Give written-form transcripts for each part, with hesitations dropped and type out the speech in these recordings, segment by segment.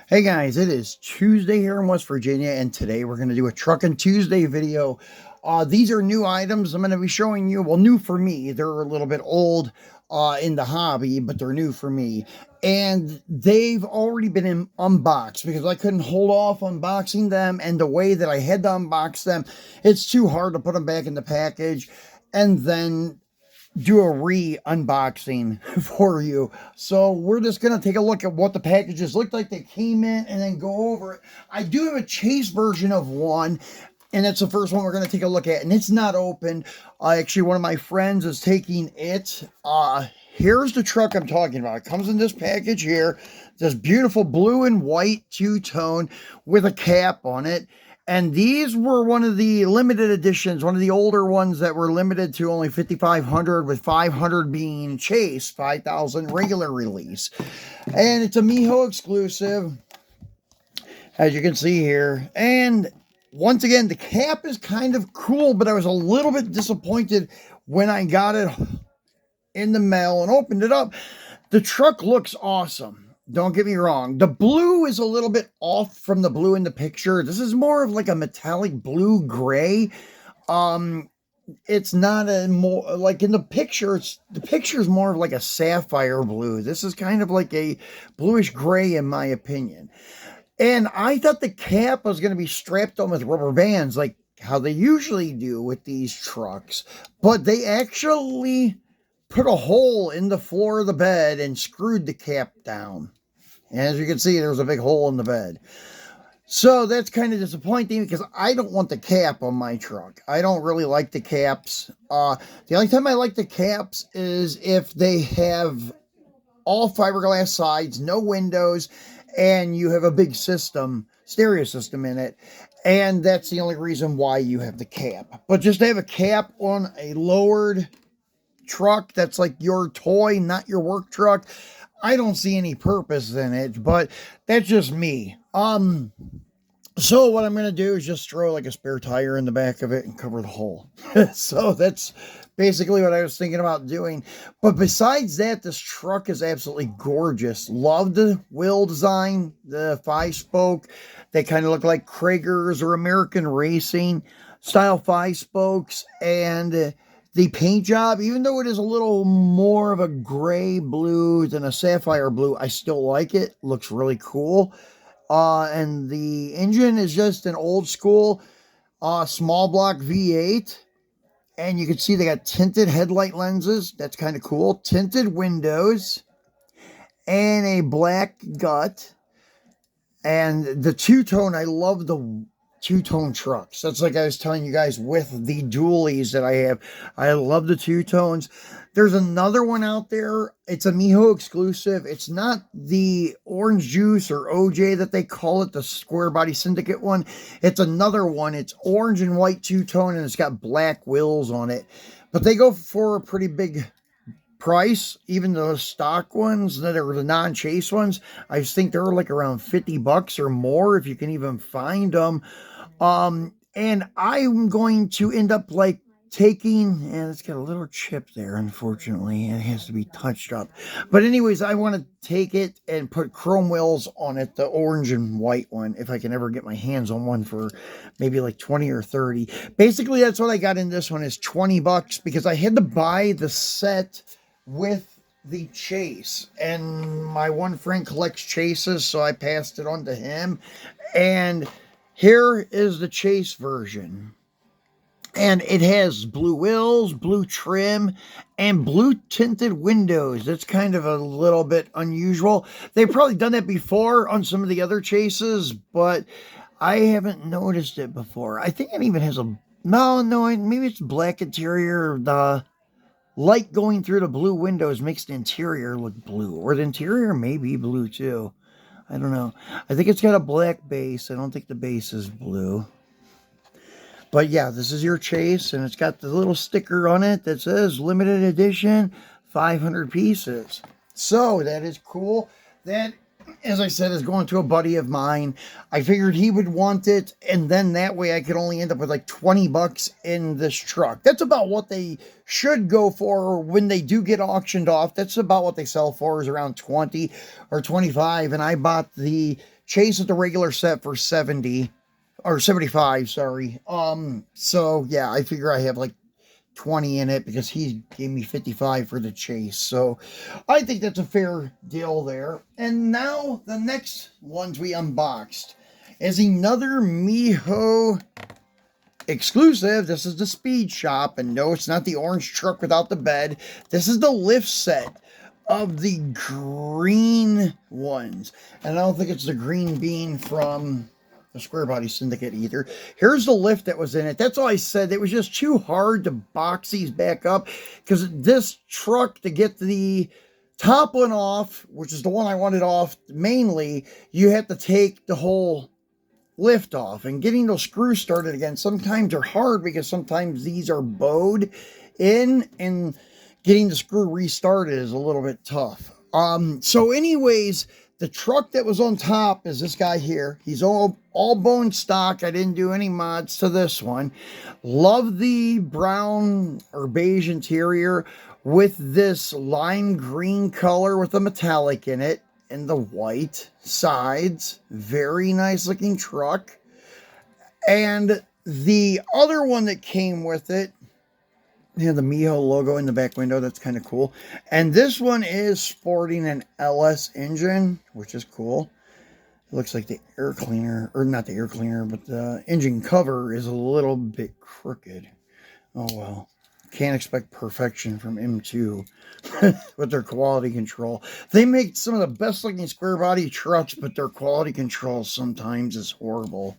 Hey guys, it is Tuesday here in West Virginia, and today we're going to do a Truckin Tuesday video. These are new items I'm going to be showing you. Well, new for me. They're a little bit old in the hobby, but they're new for me. And they've already been unboxed because I couldn't hold off unboxing them. And the way that I had to unbox them, it's too hard to put them back in the package and then do a re-unboxing for you. So we're just going to take a look at what the packages looked like. They came in and then go over it. I do have a chase version of one, and that's the first one we're going to take a look at, and it's not open. Actually, one of my friends is taking it. Here's the truck I'm talking about. It comes in this package here, this beautiful blue and white two-tone with a cap on it. And these were one of the limited editions, one of the older ones that were limited to only 5,500, with 500 being chase, 5,000 regular release. And it's a Mijo exclusive, as you can see here. And once again, the cap is kind of cool, but I was a little bit disappointed when I got it in the mail and opened it up. The truck looks awesome. Don't get me wrong. The blue is a little bit off from the blue in the picture. This is more of like a metallic blue gray. It's not a more like in the picture. The picture is more of like a sapphire blue. This is kind of like a bluish gray in my opinion. And I thought the cap was going to be strapped on with rubber bands like how they usually do with these trucks. But they actually put a hole in the floor of the bed and screwed the cap down. And as you can see, there's a big hole in the bed. So that's kind of disappointing because I don't want the cap on my truck. I don't really like the caps. The only time I like the caps is if they have all fiberglass sides, no windows, and you have a big system, stereo system in it. And that's the only reason why you have the cap. But just to have a cap on a lowered truck that's like your toy, not your work truck, I don't see any purpose in it, but that's just me. So what I'm going to do is just throw like a spare tire in the back of it and cover the hole. So that's basically what I was thinking about doing. But besides that, this truck is absolutely gorgeous. Love the wheel design, the 5-spoke. They kind of look like Kragers or American Racing style 5-spokes. And the paint job, even though it is a little more of a gray blue than a sapphire blue, I still like it. Looks really cool. And the engine is just an old school small block V8. And you can see they got tinted headlight lenses. That's kind of cool. Tinted windows. And a black gut. And the two-tone, I love the two-tone trucks. That's like I was telling you guys with the dualies that I have. I love the two-tones. There's another one out there. It's a Mijo exclusive. It's not the orange juice or OJ that they call it, the Squarebody Syndicate one. It's another one. It's orange and white two-tone, and it's got black wheels on it. But they go for a pretty big price. Even the stock ones that are the non-chase ones, I think they're like around 50 bucks or more if you can even find them. And I'm going to end up like taking, and it's got a little chip there, unfortunately, and it has to be touched up. But anyways, I want to take it and put chrome wheels on it, the orange and white one, if I can ever get my hands on one for maybe like 20 or 30. Basically, that's what I got in this one, is 20 bucks, because I had to buy the set with the chase, and my one friend collects chases, so I passed it on to him. And here is the chase version. And it has blue wheels, blue trim, and blue tinted windows. That's kind of a little bit unusual. They've probably done that before on some of the other chases, but I haven't noticed it before. I think it even has a, no, maybe it's black interior. The light going through the blue windows makes the interior look blue, or the interior may be blue too. I don't know. I think it's got a black base. I don't think the base is blue. But yeah, this is your chase, and it's got the little sticker on it that says limited edition, 500 pieces. So that is cool. That, as I said, is going to a buddy of mine. I figured he would want it, and then that way I could only end up with like 20 bucks in this truck. That's about what they should go for when they do get auctioned off. That's about what they sell for, is around 20 or 25, and I bought the Chase at the regular set for 70 or 75, sorry. So yeah, I figure I have like 20 in it because he gave me 55 for the Chase. So I think that's a fair deal there. And now the next ones we unboxed is another Mijo exclusive. This is the Speed Shop, and no, it's not the orange truck without the bed. This is the lift set of the green ones, and I don't think it's the green bean from the Squarebody Syndicate either. Here's the lift that was in it. That's all I said. It was just too hard to box these back up, because this truck, to get the top one off, which is the one I wanted off mainly, you have to take the whole lift off, and getting those screws started again sometimes are hard, because sometimes these are bowed in, and getting the screw restarted is a little bit tough. So anyways, the truck that was on top is this guy here. He's all bone stock. I didn't do any mods to this one. Love the brown or beige interior with this lime green color with the metallic in it, and the white sides. Very nice looking truck. And the other one that came with it, the Mijo logo in the back window. That's kind of cool. And this one is sporting an LS engine, which is cool. It looks like the air cleaner, or not the air cleaner, but the engine cover is a little bit crooked. Oh well. Can't expect perfection from M2 with their quality control. They make some of the best looking square body trucks, but their quality control sometimes is horrible.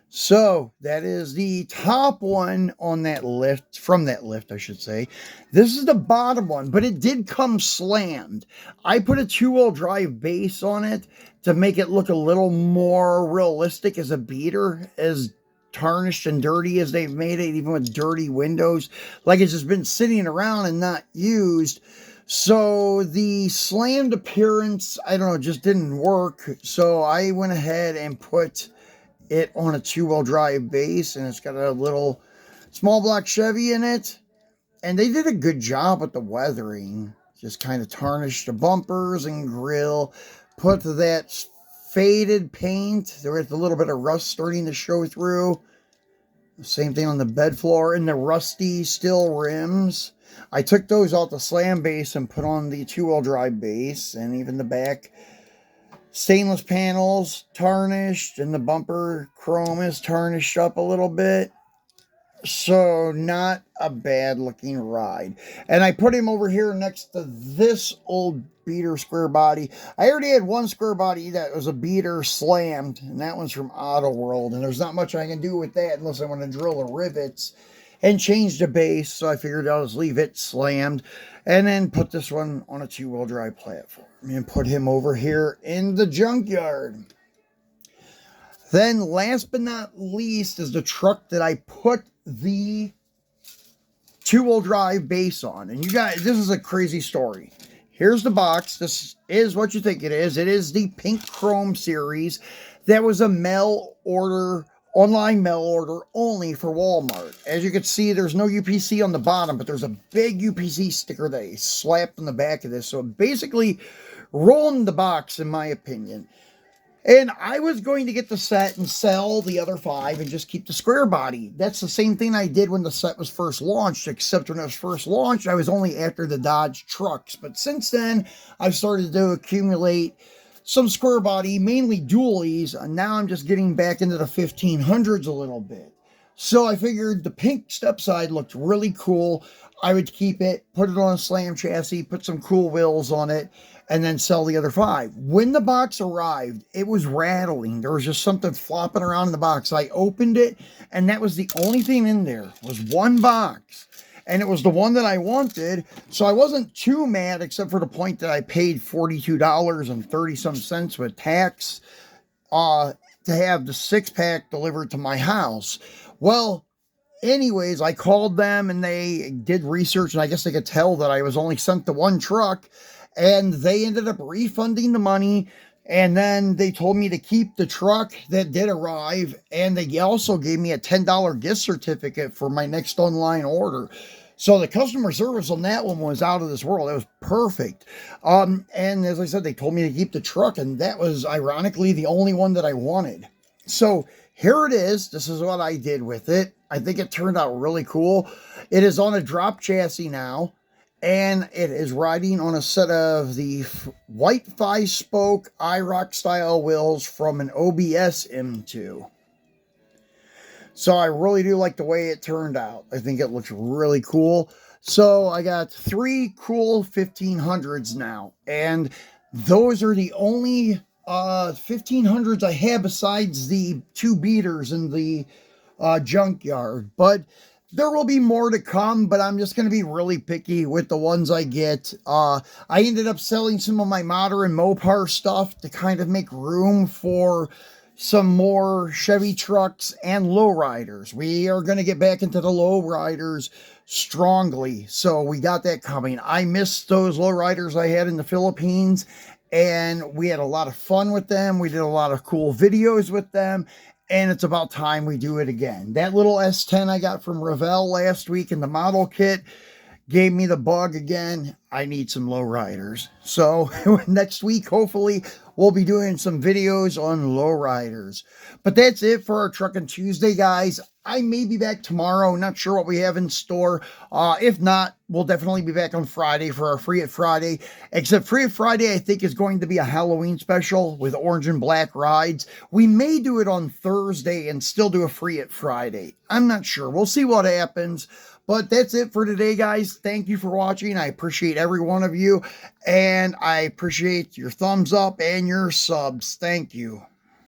So that is the top one on that lift, from that lift, I should say. This is the bottom one, but it did come slammed. I put a 2-wheel drive base on it to make it look a little more realistic as a beater, as tarnished and dirty as they've made it, even with dirty windows, like it's just been sitting around and not used. So the slammed appearance, I don't know, just didn't work. So I went ahead and put it on a 2-wheel drive base, and it's got a little small block Chevy in it, and they did a good job with the weathering. Just kind of tarnished the bumpers and grill, put that faded paint. There was a little bit of rust starting to show through. Same thing on the bed floor, and the rusty steel rims. I took those off the slam base and put on the 2-wheel drive base, and even the back stainless panels tarnished, and the bumper chrome is tarnished up a little bit. So not a bad looking ride. And I put him over here next to this old beater square body. I already had one square body that was a beater slammed, and that one's from Auto World, and there's not much I can do with that unless I want to drill the rivets and change the base. So I figured I'll just leave it slammed, and then put this one on a 2-wheel drive platform and put him over here in the junkyard. Then last but not least is the truck that I put the 2-wheel drive base on. And you guys, this is a crazy story. Here's the box. This is what you think it is. It is the Pink Chrome series. That was a mail order, online mail order only for Walmart. As you can see, there's no UPC on the bottom, but there's a big UPC sticker that they slapped on the back of this. So basically ruined the box, in my opinion. And I was going to get the set and sell the other 5 and just keep the square body. That's the same thing I did when the set was first launched, except when it was first launched, I was only after the Dodge trucks. But since then, I've started to accumulate some square body, mainly dualies, and now I'm just getting back into the 1500's a little bit. So I figured the pink step side looked really cool. I would keep it, put it on a slam chassis, put some cool wheels on it, and then sell the other 5. When the box arrived, it was rattling. There was just something flopping around in the box. I opened it, and that was the only thing in there, was one box. And it was the one that I wanted, so I wasn't too mad, except for the point that I paid $42.30 with tax to have the 6-pack delivered to my house. Well, anyways, I called them, and they did research, and I guess they could tell that I was only sent the one truck, and they ended up refunding the money, and then they told me to keep the truck that did arrive, and they also gave me a $10 gift certificate for my next online order. So the customer service on that one was out of this world. It was perfect. And as I said, they told me to keep the truck, and that was ironically the only one that I wanted. So here it is. This is what I did with it. I think it turned out really cool. It is on a drop chassis now, and it is riding on a set of the white 5-spoke IROC style wheels from an OBS M2. So I really do like the way it turned out. I think it looks really cool. So I got 3 cool 1500's now, and those are the only 1500's I have besides the 2 beaters in the junkyard. But there will be more to come, but I'm just going to be really picky with the ones I get. I ended up selling some of my Modder and Mopar stuff to kind of make room for some more Chevy trucks and lowriders. We are going to get back into the lowriders strongly, so we got that coming. I missed those lowriders I had in the Philippines, and we had a lot of fun with them. We did a lot of cool videos with them, and it's about time we do it again. That little S10 I got from Revell last week in the model kit gave me the bug again. I need some lowriders. So next week, hopefully, we'll be doing some videos on lowriders. But that's it for our Truckin Tuesday, guys. I may be back tomorrow. Not sure what we have in store. If not, we'll definitely be back on Friday for our Free It Friday. Except Free It Friday, I think, is going to be a Halloween special with orange and black rides. We may do it on Thursday and still do a Free It Friday. I'm not sure. We'll see what happens. But that's it for today, guys. Thank you for watching. I appreciate every one of you. And I appreciate your thumbs up and your subs. Thank you.